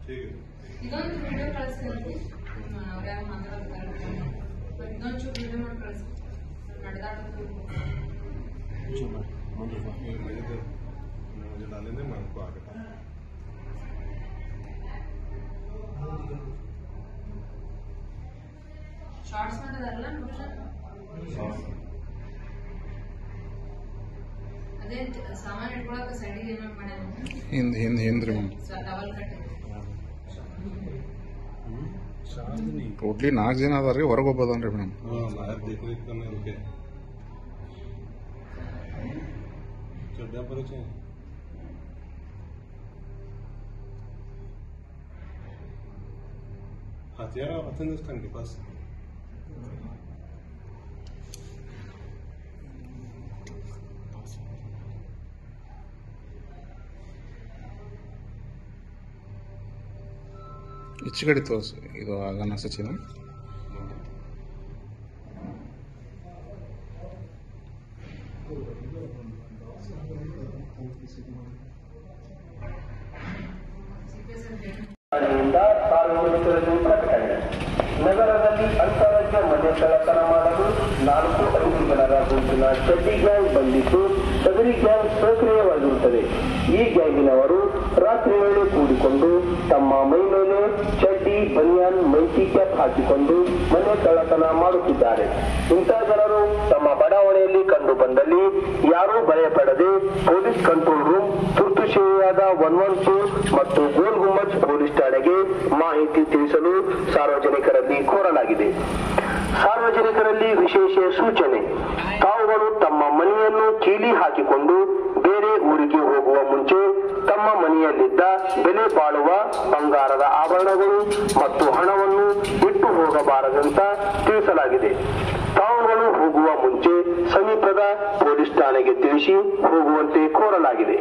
ಇದೊಂದು ವಿಡಿಯೋ ಕಳಿಸ್ತೀನಿ ಅವ್ರು ಯಾರು ಮಾತಾಡ್ತಾರೆ ಇನ್ನೊಂದು ಚೂರು ವಿಡಿಯೋ ಮಾಡಿ ಕಳಿಸ್ತೀನಿ ನಡೆದಾಡೋದು मुझे डालेंगे मैं आपको आगे ಶಾರ್ಟ್ಸ್ ಮಾಡೋದಲ್ಲ ಅದೇ ಸಾಮಾನು ಇಟ್ಕೊಳಕ್ಕೆ ಸೈಡಿಗೆ ಏನಾರು ಮಾಡ್ಯಾರ ಹಿಂದ್ರಿ ಡಬಲ್ ಕಟ್ ಟೋಟ್ಲಿ 4 ಜನ ಅದಾರ ರೀ ಹೊರಗೆ ಹೋಗ್ಬೋದನ್ರಿ ಮೇಡಮ್ चड्डा पर हथियार और हिंदुस्तान के पास ಈಚೆ ಕಡೆ ತೋರಿಸಿ ಇದು ಆಗನ ಸಚಿನ ಸಾರ್ವಜನಿಕರಲ್ಲಿ ಪ್ರಕಟಣೆ. ನಗರದಲ್ಲಿ ಅಂತಾರಾಜ್ಯ ಮದ್ಯ ಕಳ್ಳತನ ಮಾಡಲು 4-5 ಜನರ ಗುಂಪಿನ ಚಡ್ಡಿ ಗ್ಯಾಂಗ್ ಬಂದಿದ್ದು ಸದರಿ ಗ್ಯಾಂಗ್ ಸಕ್ರಿಯವಾಗಿರುತ್ತದೆ. ಈ ಗ್ಯಾಂಗಿನವರು ರಾತ್ರಿ ವೇಳೆ ಕೂಡಿಕೊಂಡು ತಮ್ಮ ಮೈ ಮೇಲೆ ಚಡ್ಡಿ ಬನಿಯಾನ್ ಮೈಕಿ ಕ್ಯಾಪ್ ಹಾಕಿಕೊಂಡು ಮನೆ ಕಳ್ಳತನ ಮಾಡುತ್ತಿದ್ದಾರೆ. ಇಂಥ ಜನರು ತಮ್ಮ ಬಡಾವಣೆಯಲ್ಲಿ ಕಂಡು ಬಂದಲ್ಲಿ ಯಾರೂ ಭಯಪಡದೆ ಪೊಲೀಸ್ ಕಂಟ್ರೋಲ್ ರೂಮ್, ತುರ್ತು ಸೇವೆಯಾದ 112 ಮತ್ತು ಗೋಲ್ ಗುಮ್ಮಜ್ ಪೊಲೀಸ್ ಠಾಣೆಗೆ ಮಾಹಿತಿ ತಿಳಿಸಲು ಸಾರ್ವಜನಿಕರಲ್ಲಿ ಕೋರಲಾಗಿದೆ. ಸಾರ್ವಜನಿಕರಲ್ಲಿ ವಿಶೇಷ ಸೂಚನೆ: ತಾವುಗಳು ತಮ್ಮ ಮನೆಯನ್ನು ಕೀಲಿ ಹಾಕಿಕೊಂಡು ಬೇರೆ ಊರಿಗೆ ಹೋಗುವ ಮುಂಚೆ ತಮ್ಮ ಮನೆಯಲ್ಲಿದ್ದ ಬೆಲೆ ಬಾಳುವ ಬಂಗಾರದ ಆಭರಣಗಳು ಮತ್ತು ಹಣವನ್ನು ಬಿಟ್ಟು ಹೋಗಬಾರದಂತ ತಿಳಿಸಲಾಗಿದೆ. ತಾವುಗಳು ಹೋಗುವ ಮುಂಚೆ ಸಮೀಪದ ಪೊಲೀಸ್ ಠಾಣೆಗೆ ತಿಳಿಸಿ ಹೋಗುವಂತೆ ಕೋರಲಾಗಿದೆ.